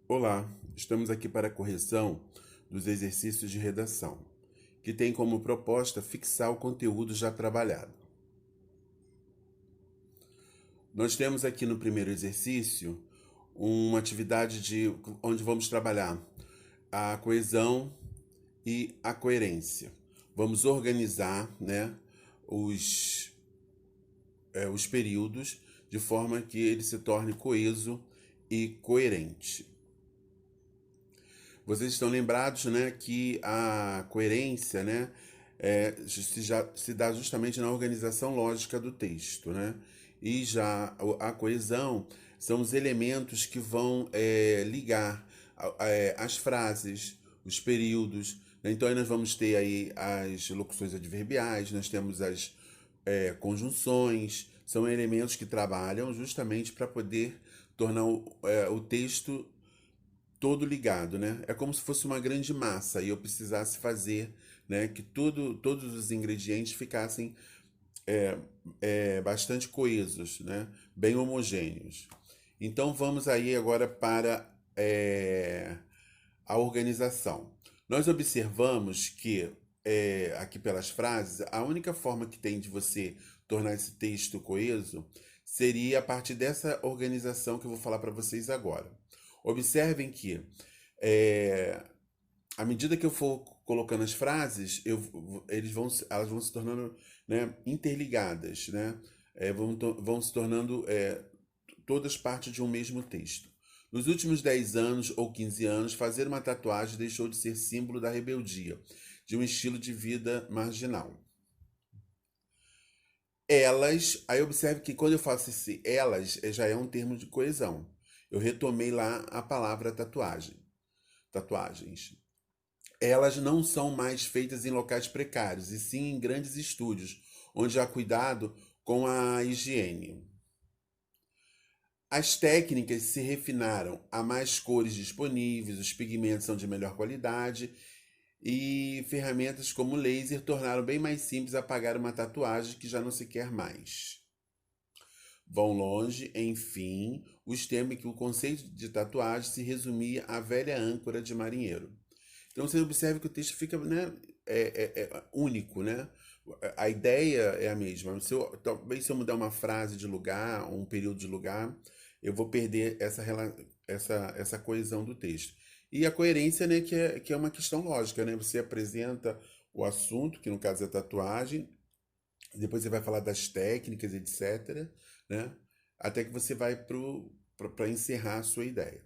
Olá, estamos aqui para a correção dos exercícios de redação, que tem como proposta fixar o conteúdo já trabalhado. Nós temos aqui no primeiro exercício uma atividade onde vamos trabalhar a coesão e a coerência. Vamos organizar, né, os, os períodos de forma que ele se torne coeso e coerente. Vocês estão lembrados, né, que a coerência, né, se dá justamente na organização lógica do texto, né? E já a coesão são os elementos que vão ligar as frases, os períodos, né? Então aí nós vamos ter aí as locuções adverbiais, nós temos as conjunções, são elementos que trabalham justamente para poder tornar o texto todo ligado, né? É como se fosse uma grande massa e eu precisasse fazer, né, que todos os ingredientes ficassem bastante coesos, né? Bem homogêneos. Então vamos aí agora para a organização. Nós observamos que aqui pelas frases, a única forma que tem de você tornar esse texto coeso seria a partir dessa organização que eu vou falar para vocês agora. Observem que é, à medida que eu for colocando as frases, elas vão se tornando, né, interligadas, né? Vão se tornando todas parte de um mesmo texto. Nos últimos 10 anos ou 15 anos, fazer uma tatuagem deixou de ser símbolo da rebeldia, de um estilo de vida marginal. Elas, aí observe que quando eu faço esse elas, já é um termo de coesão. Eu retomei lá a palavra tatuagens. Elas não são mais feitas em locais precários, e sim em grandes estúdios, onde há cuidado com a higiene. As técnicas se refinaram, há mais cores disponíveis, os pigmentos são de melhor qualidade e ferramentas como laser tornaram bem mais simples apagar uma tatuagem que já não se quer mais. Vão longe, enfim, os tempos em que o conceito de tatuagem se resumia à velha âncora de marinheiro. Então você observa que o texto fica, né, único, né? A ideia é a mesma. Talvez se eu mudar uma frase de lugar, um período de lugar, eu vou perder essa coesão do texto. E a coerência, né, que é uma questão lógica, né? Você apresenta o assunto, que no caso é tatuagem, depois você vai falar das técnicas, etc., né? Até que você vai para encerrar a sua ideia.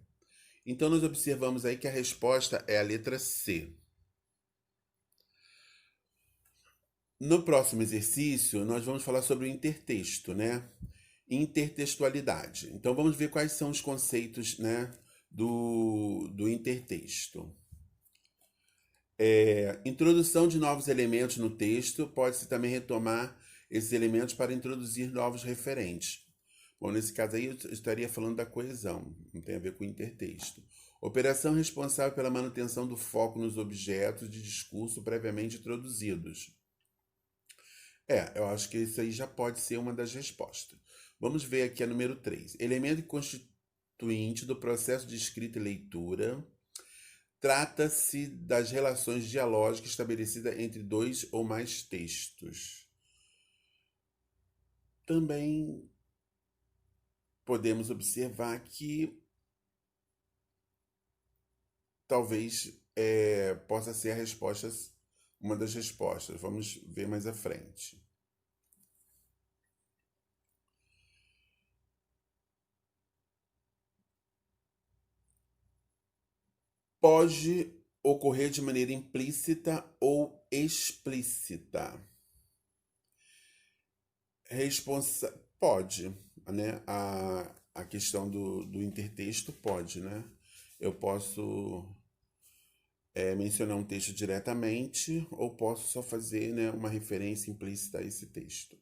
Então nós observamos aí que a resposta é a letra C. No próximo exercício, nós vamos falar sobre o intertexto, né? Intertextualidade. Então vamos ver quais são os conceitos, né, do intertexto. Introdução de novos elementos no texto, pode-se também retomar esses elementos para introduzir novos referentes. Bom, nesse caso aí eu estaria falando da coesão, não tem a ver com o intertexto. Operação responsável pela manutenção do foco nos objetos de discurso previamente introduzidos. Eu acho que isso aí já pode ser uma das respostas. Vamos ver aqui a número 3. Elemento constituinte do processo de escrita e leitura. Trata-se das relações dialógicas estabelecidas entre dois ou mais textos. Também podemos observar que talvez possa ser a resposta, uma das respostas. Vamos ver mais à frente. Pode ocorrer de maneira implícita ou explícita. Pode, né? A questão do intertexto pode, né? Eu posso mencionar um texto diretamente ou posso só fazer, né, uma referência implícita a esse texto.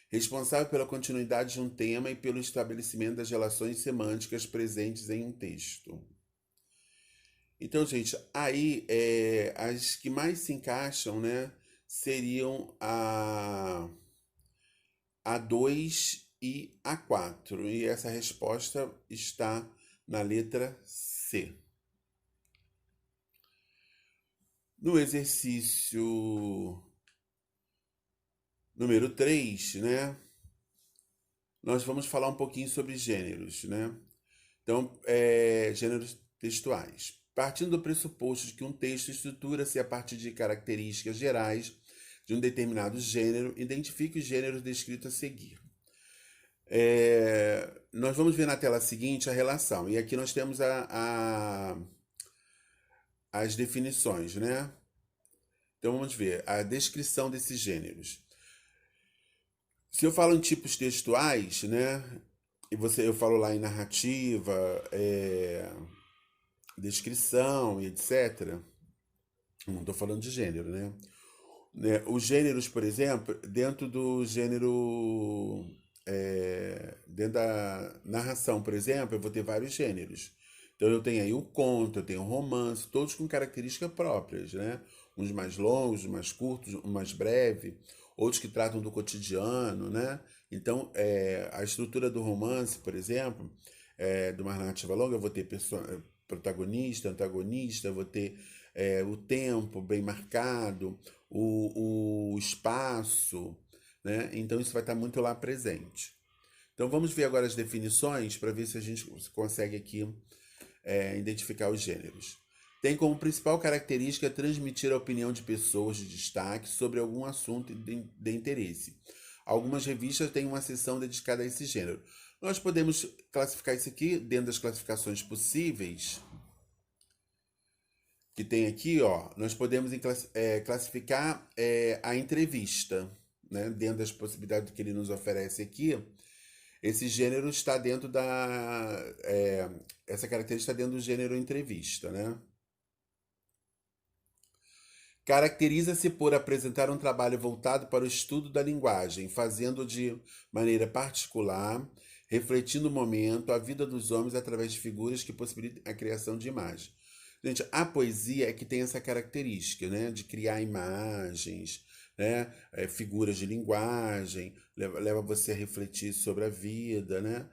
Responsável pela continuidade de um tema e pelo estabelecimento das relações semânticas presentes em um texto. Então, gente, aí as que mais se encaixam, né, seriam a 2 e a 4. E essa resposta está na letra C. No exercício número 3, né, nós vamos falar um pouquinho sobre gêneros, né? Então, gêneros textuais. Partindo do pressuposto de que um texto estrutura-se a partir de características gerais de um determinado gênero, identifique os gêneros descritos a seguir. Nós vamos ver na tela seguinte a relação. E aqui nós temos as definições, né? Então vamos ver a descrição desses gêneros. Se eu falo em tipos textuais, né? E eu falo lá em narrativa, descrição e etc. Não estou falando de gênero, né? Os gêneros, por exemplo, dentro do gênero, dentro da narração, por exemplo, eu vou ter vários gêneros. Então eu tenho aí o conto, eu tenho o romance, todos com características próprias, né? Uns mais longos, mais curtos, um mais breve, outros que tratam do cotidiano, né? Então, a estrutura do romance, por exemplo, de uma narrativa longa, eu vou ter protagonista, antagonista, eu vou ter o tempo bem marcado, o espaço, né? Então isso vai estar muito lá presente. Então vamos ver agora as definições para ver se a gente consegue aqui identificar os gêneros. Tem como principal característica transmitir a opinião de pessoas de destaque sobre algum assunto de interesse. Algumas revistas têm uma seção dedicada a esse gênero. Nós podemos classificar isso aqui dentro das classificações possíveis que tem aqui, ó. Nós podemos classificar a entrevista, né? Dentro das possibilidades que ele nos oferece aqui. Esse gênero está dentro essa característica está dentro do gênero entrevista, né? Caracteriza-se por apresentar um trabalho voltado para o estudo da linguagem, fazendo de maneira particular, refletindo o momento, a vida dos homens através de figuras que possibilitam a criação de imagens. Gente, a poesia é que tem essa característica, né, de criar imagens, né, figuras de linguagem, leva você a refletir sobre a vida, né?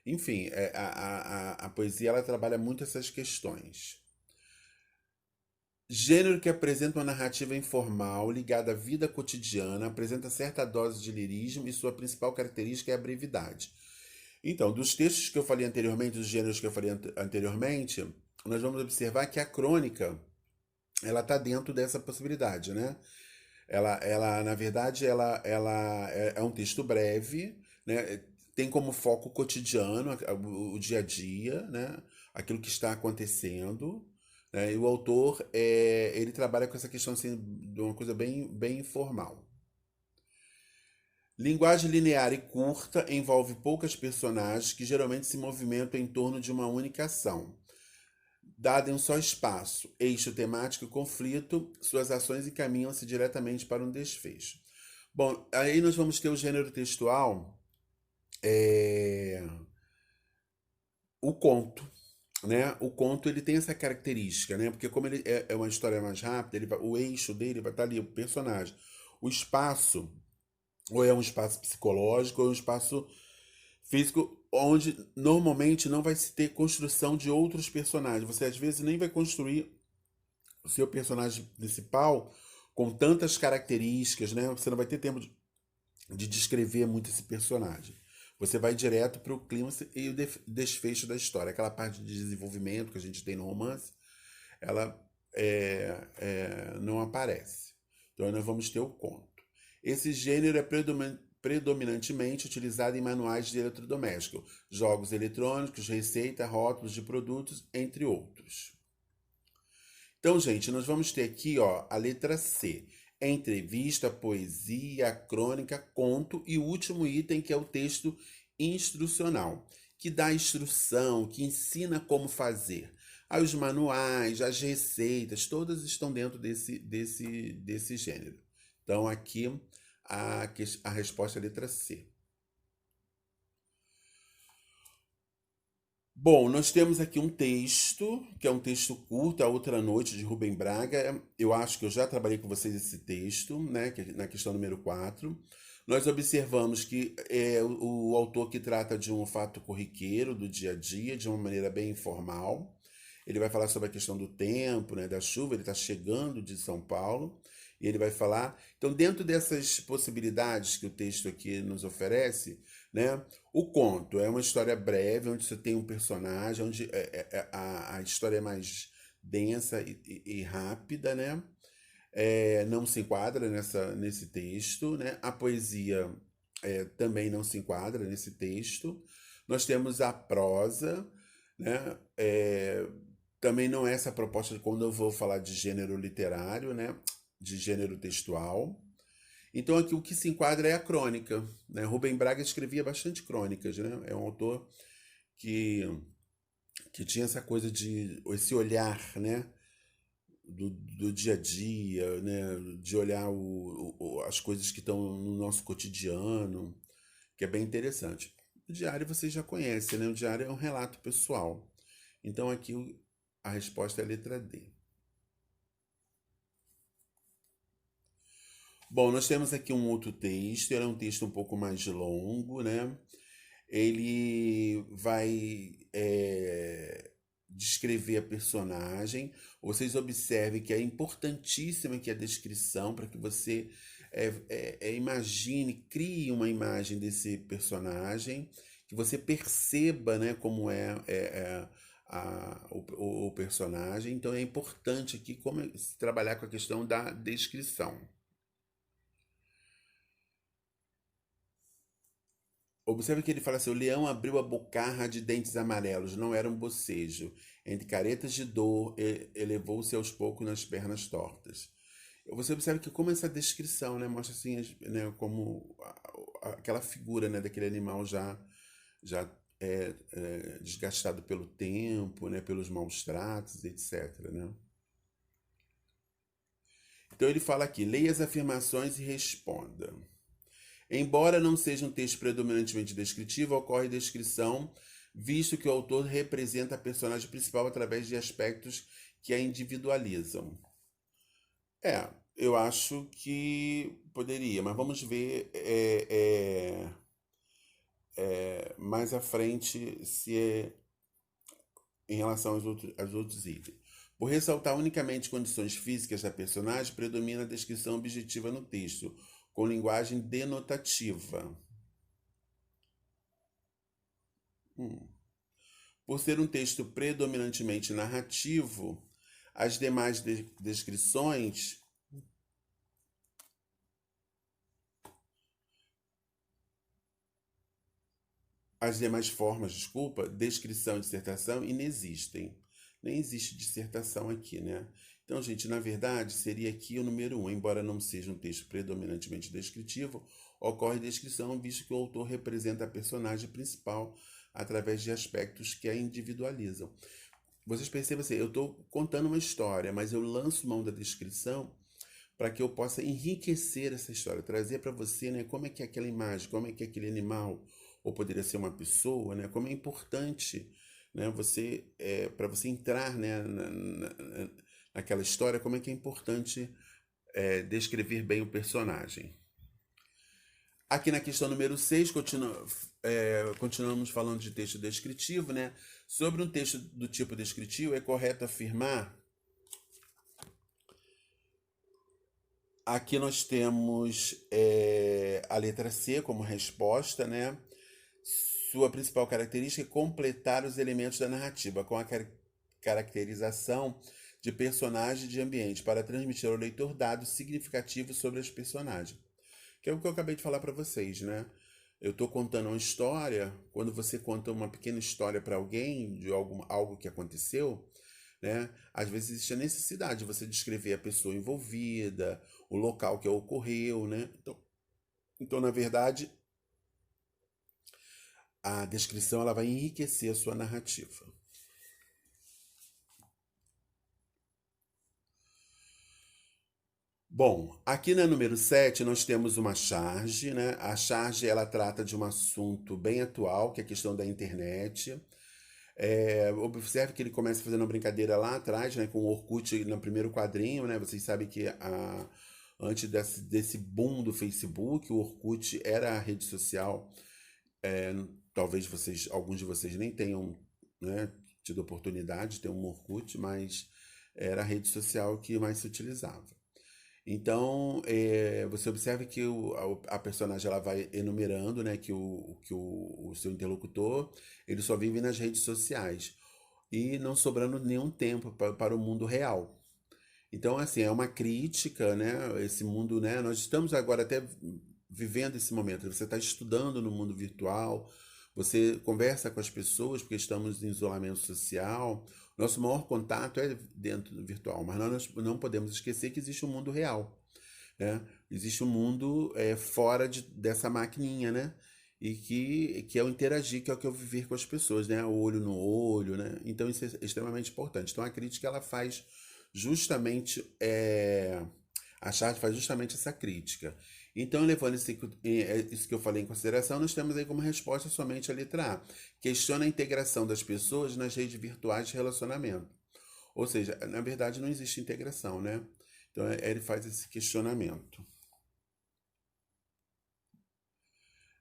Enfim, a poesia ela trabalha muito essas questões. Gênero que apresenta uma narrativa informal ligada à vida cotidiana, apresenta certa dose de lirismo e sua principal característica é a brevidade. Então, dos textos que eu falei anteriormente, dos gêneros que eu falei anteriormente, nós vamos observar que a crônica, ela está dentro dessa possibilidade, né? Na verdade, ela é um texto breve, né? Tem como foco o cotidiano, o dia a dia, né? Aquilo que está acontecendo, né? E o autor, ele trabalha com essa questão assim, de uma coisa bem, bem informal. Linguagem linear e curta envolve poucas personagens que geralmente se movimentam em torno de uma única ação. Dada em um só espaço, eixo temático e conflito, suas ações encaminham-se diretamente para um desfecho. Bom, aí nós vamos ter o gênero textual, o conto, né? O conto ele tem essa característica, né? Porque como ele é uma história mais rápida, o eixo dele vai estar ali, o personagem. O espaço, ou é um espaço psicológico, ou é um espaço físico, onde normalmente não vai se ter construção de outros personagens. Você às vezes nem vai construir o seu personagem principal com tantas características, né? Você não vai ter tempo de descrever muito esse personagem. Você vai direto para o clima e o desfecho da história. Aquela parte de desenvolvimento que a gente tem no romance, ela não aparece. Então nós vamos ter o conto. Esse gênero é predominantemente utilizado em manuais de eletrodoméstico, jogos eletrônicos, receita, rótulos de produtos, entre outros. Então, gente, nós vamos ter aqui, ó, a letra C. Entrevista, poesia, crônica, conto e o último item que é o texto instrucional, que dá instrução, que ensina como fazer. Aí os manuais, as receitas, todas estão dentro desse gênero. Então, aqui a resposta é a letra C. Bom, nós temos aqui um texto, que é um texto curto, A Outra Noite, de Rubem Braga. Eu acho que eu já trabalhei com vocês esse texto, né, na questão número 4. Nós observamos que é o autor que trata de um fato corriqueiro, do dia a dia, de uma maneira bem informal. Ele vai falar sobre a questão do tempo, né, da chuva. Ele está chegando de São Paulo e ele vai falar. Então, dentro dessas possibilidades que o texto aqui nos oferece, né, o conto é uma história breve, onde você tem um personagem, onde a história é mais densa e rápida, né? Não se enquadra nesse texto, né? A poesia também não se enquadra nesse texto. Nós temos a prosa, né? Também não é essa proposta de quando eu vou falar de gênero literário, né? De gênero textual. Então aqui o que se enquadra é a crônica, né? Rubem Braga escrevia bastante crônicas, né? É um autor que, que tinha essa coisa de esse olhar, né? Do dia a dia, né? De olhar as coisas que estão no nosso cotidiano, que é bem interessante. O diário vocês já conhecem, né? O diário é um relato pessoal. Então aqui a resposta é a letra D. Bom, nós temos aqui um outro texto, ele é um texto um pouco mais longo, né? Ele vai descrever a personagem. Vocês observem que é importantíssima aqui a descrição para que você imagine, crie uma imagem desse personagem, que você perceba, né, como o personagem. Então é importante aqui trabalhar com a questão da descrição. Observe que ele fala assim: o leão abriu a bocarra de dentes amarelos, não era um bocejo. Entre caretas de dor, elevou-se aos poucos nas pernas tortas. Você observa que como essa descrição, né, mostra assim, né, como aquela figura, né, daquele animal já desgastado pelo tempo, né, pelos maus tratos, etc, né? Então ele fala aqui: leia as afirmações e responda. Embora não seja um texto predominantemente descritivo, ocorre descrição, visto que o autor representa a personagem principal através de aspectos que a individualizam. Eu acho que poderia, mas vamos ver mais à frente se é em relação aos outros itens. Por ressaltar unicamente condições físicas da personagem, predomina a descrição objetiva no texto, com linguagem denotativa. Por ser um texto predominantemente narrativo, as demais descrições as demais formas, desculpa, descrição e dissertação inexistem. Nem existe dissertação aqui, né? Então, gente, na verdade, seria aqui o número 1. Embora não seja um texto predominantemente descritivo, ocorre descrição, visto que o autor representa a personagem principal através de aspectos que a individualizam. Vocês percebem assim, eu estou contando uma história, mas eu lanço mão da descrição para que eu possa enriquecer essa história, trazer para você, né, como é que é aquela imagem, como é que é aquele animal, ou poderia ser uma pessoa, né, como é importante, né, para você entrar, né, naquela história, como é que é importante descrever bem o personagem. Aqui na questão número 6, continuamos falando de texto descritivo, né? Sobre um texto do tipo descritivo, é correto afirmar. Aqui nós temos a letra C como resposta, né? Sua principal característica é completar os elementos da narrativa com a caracterização de personagem e de ambiente para transmitir ao leitor dados significativos sobre os personagens. Que é o que eu acabei de falar para vocês, né? Eu estou contando uma história. Quando você conta uma pequena história para alguém de algo que aconteceu, né? Às vezes existe a necessidade de você descrever a pessoa envolvida, o local que ocorreu, né? Então, na verdade, a descrição ela vai enriquecer a sua narrativa. Bom, aqui na número 7 nós temos uma charge, né? A charge ela trata de um assunto bem atual, que é a questão da internet. Observe que ele começa fazendo uma brincadeira lá atrás, né, com o Orkut no primeiro quadrinho, né? Vocês sabem que antes desse boom do Facebook, o Orkut era a rede social. Talvez alguns de vocês nem tenham, né, tido a oportunidade de ter um Orkut, mas era a rede social que mais se utilizava. Então, você observa que a personagem ela vai enumerando, né, que o seu interlocutor ele só vive nas redes sociais e não sobrando nenhum tempo para o mundo real. Então, assim, é uma crítica, né? Esse mundo, né? Nós estamos agora até vivendo esse momento. Você está estudando no mundo virtual, você conversa com as pessoas porque estamos em isolamento social. Nosso maior contato é dentro do virtual, mas nós não podemos esquecer que existe um mundo real, né? Existe um mundo fora dessa maquininha, né? E que é o interagir, que é o que eu viver com as pessoas, né? O olho no olho, né? Então isso é extremamente importante. Então a crítica ela faz justamente a Charge faz justamente essa crítica. Então, levando isso que eu falei em consideração, nós temos aí como resposta somente a letra A. Questiona a integração das pessoas nas redes virtuais de relacionamento. Ou seja, na verdade não existe integração, né? Então ele faz esse questionamento.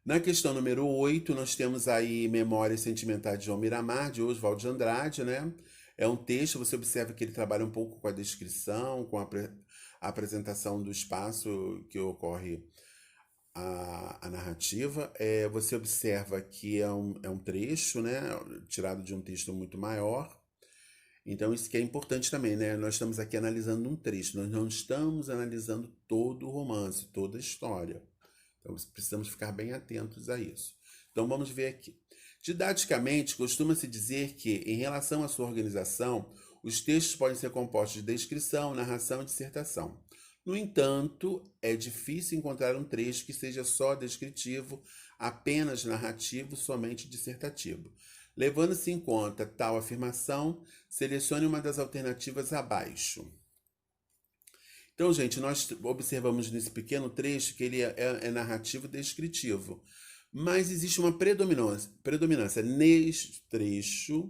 Na questão número 8, nós temos aí Memórias Sentimentais de João Miramar, de Oswald de Andrade, né? É um texto, você observa que ele trabalha um pouco com a descrição, com a apresentação do espaço que ocorre a narrativa. Você observa que é um trecho, né? Tirado de um texto muito maior. Então, isso que é importante também, né? Nós estamos aqui analisando um trecho, nós não estamos analisando todo o romance, toda a história. Então, precisamos ficar bem atentos a isso. Então, vamos ver aqui. Didaticamente, costuma-se dizer que, em relação à sua organização, os textos podem ser compostos de descrição, narração e dissertação. No entanto, é difícil encontrar um trecho que seja só descritivo, apenas narrativo, somente dissertativo. Levando-se em conta tal afirmação, selecione uma das alternativas abaixo. Então, gente, nós observamos nesse pequeno trecho que ele é narrativo descritivo. Mas existe uma predominância neste trecho,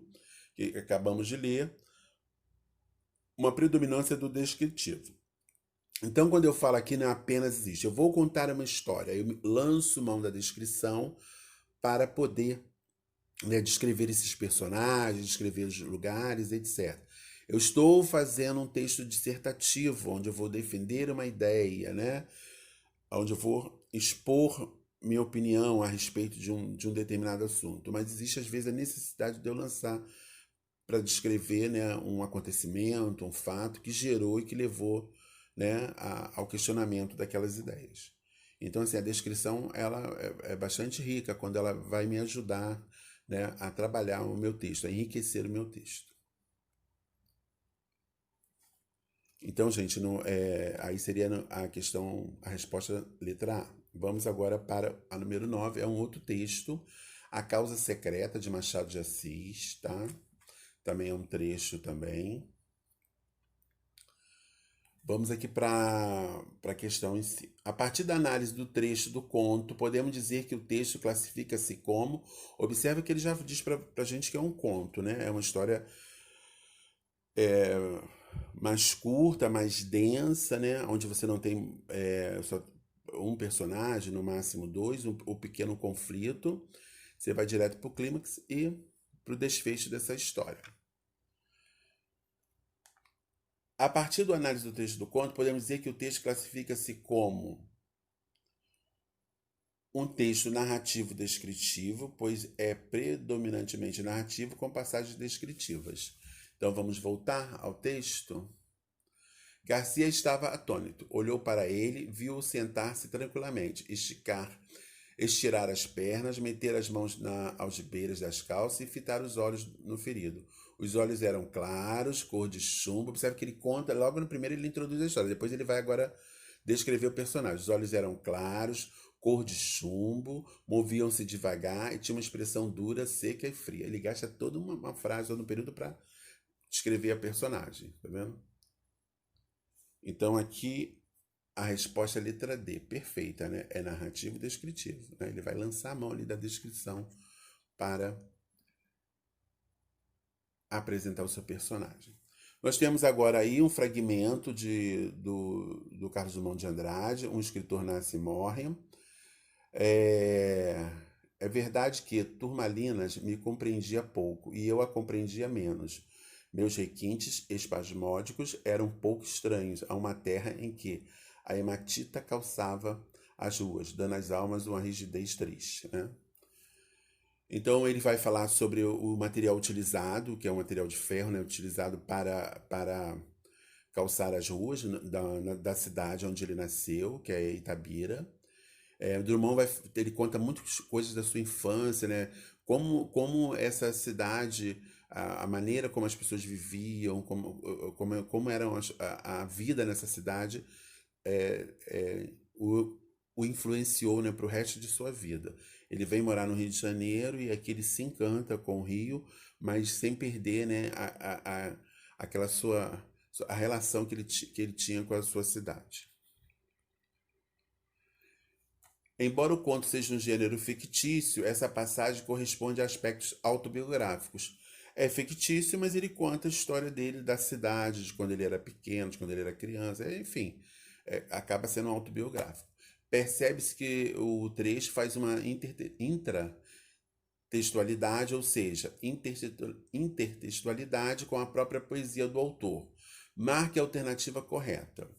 que acabamos de ler, uma predominância do descritivo. Então, quando eu falo aqui, não apenas existe. Eu vou contar uma história, eu lanço mão da descrição para poder, né, descrever esses personagens, descrever os lugares, etc. Eu estou fazendo um texto dissertativo, onde eu vou defender uma ideia, né? Onde eu vou expor minha opinião a respeito de um determinado assunto. Mas existe, às vezes, a necessidade de eu lançar para descrever, né, um acontecimento, um fato que gerou e que levou, né, ao questionamento daquelas ideias. Então, assim, a descrição ela é bastante rica quando ela vai me ajudar, né, a trabalhar o meu texto, a enriquecer o meu texto. Então, gente, aí seria a resposta letra A. Vamos agora para a número 9, é um outro texto, A Causa Secreta, de Machado de Assis, tá? Também é um trecho também. Vamos aqui para a questão em si. A partir da análise do trecho do conto, podemos dizer que o texto classifica-se como... Observa que ele já diz para a gente que é um conto, né? É uma história mais curta, mais densa, né? Onde você não tem só um personagem, no máximo dois, o pequeno conflito. Você vai direto para o clímax e para o desfecho dessa história. A partir da análise do texto do conto, podemos dizer que o texto classifica-se como um texto narrativo descritivo, pois é predominantemente narrativo com passagens descritivas. Então vamos voltar ao texto. Garcia estava atônito. Olhou para ele, viu-o sentar-se tranquilamente, estirar as pernas, meter as mãos na algibeiras das calças e fitar os olhos no ferido. Os olhos eram claros, cor de chumbo. Observe que ele conta, logo no primeiro ele introduz a história, depois ele vai agora descrever o personagem. Os olhos eram claros, cor de chumbo, moviam-se devagar e tinha uma expressão dura, seca e fria. Ele gasta toda uma frase ou um período para descrever a personagem, tá vendo? Então aqui a resposta é a letra D, perfeita, né? É narrativo e descritivo, né? Ele vai lançar a mão ali da descrição para apresentar o seu personagem. Nós temos agora aí um fragmento do Carlos Drummond de Andrade, Um Escritor Nasce e Morre. É verdade que Turmalinas me compreendia pouco e eu a compreendia menos. Meus requintes espasmódicos eram pouco estranhos a uma terra em que a hematita calçava as ruas, dando às almas uma rigidez triste, né? Então ele vai falar sobre o material utilizado, que é um material de ferro, né, utilizado para calçar as ruas da cidade onde ele nasceu, que é Itabira. Drummond ele conta muitas coisas da sua infância, né? Como essa cidade, a maneira como as pessoas viviam, como era a vida nessa cidade, é, é, o, o influenciou, né, para o resto de sua vida. Ele vem morar no Rio de Janeiro e aqui ele se encanta com o Rio, mas sem perder, né, aquela a relação que ele tinha com a sua cidade. Embora o conto seja um gênero fictício, essa passagem corresponde a aspectos autobiográficos. É fictício, mas ele conta a história dele, da cidade, de quando ele era pequeno, de quando ele era criança, enfim, acaba sendo autobiográfico. Percebe-se que o trecho faz uma intratextualidade, ou seja, intertextualidade com a própria poesia do autor. Marque a alternativa correta.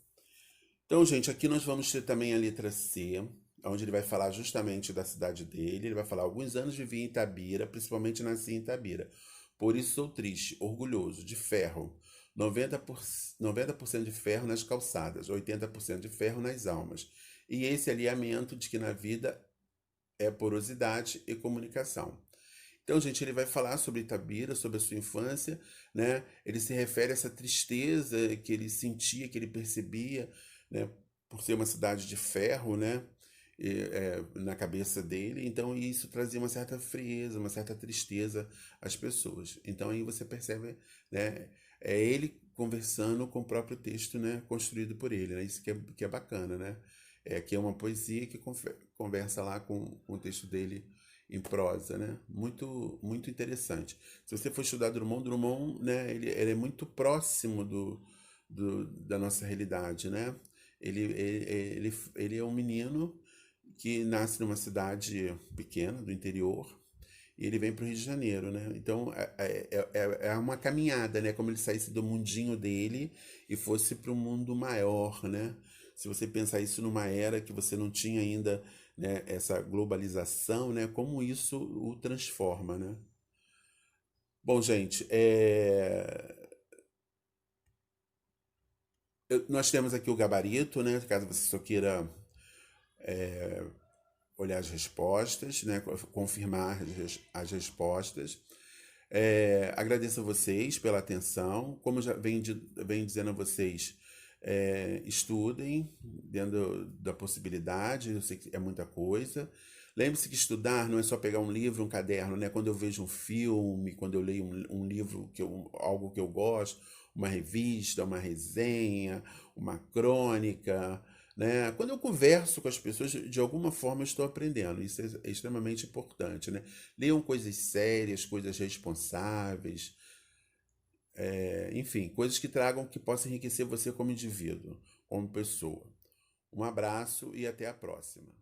Então, gente, aqui nós vamos ter também a letra C, onde ele vai falar justamente da cidade dele. Ele vai falar: alguns anos vivi em Itabira, principalmente nasci em Itabira. Por isso sou triste, orgulhoso, de ferro. 90% de ferro nas calçadas, 80% de ferro nas almas. E esse alinhamento de que na vida é porosidade e comunicação. Então, gente, ele vai falar sobre Itabira, sobre a sua infância, né? Ele se refere a essa tristeza que ele sentia, que ele percebia, né? Por ser uma cidade de ferro, né? Na cabeça dele. Então, isso trazia uma certa frieza, uma certa tristeza às pessoas. Então, aí você percebe, né? É ele conversando com o próprio texto, né? Construído por ele, né? Isso que é bacana, né? Que é uma poesia que conversa lá com o texto dele em prosa, né? Muito interessante. Se você for estudar Drummond, né, ele é muito próximo da nossa realidade, né? Ele é um menino que nasce numa cidade pequena, do interior, e ele vem para o Rio de Janeiro, né? Então é uma caminhada, né? Como ele saísse do mundinho dele e fosse para um mundo maior, né? Se você pensar isso numa era que você não tinha ainda, né, essa globalização, né? Como isso o transforma, né? Bom, gente, nós temos aqui o gabarito, né? Caso você só queira olhar as respostas, né? Confirmar as respostas. Agradeço a vocês pela atenção. Como eu já venho dizendo a vocês, estudem dentro da possibilidade, eu sei que é muita coisa. Lembre-se que estudar não é só pegar um livro, um caderno, né? Quando eu vejo um filme, quando eu leio um livro, algo que eu gosto, uma revista, uma resenha, uma crônica, né? Quando eu converso com as pessoas, de alguma forma eu estou aprendendo. Isso é extremamente importante, né? Leiam coisas sérias, coisas responsáveis, enfim, coisas que tragam, que possam enriquecer você como indivíduo, como pessoa. Um abraço e até a próxima.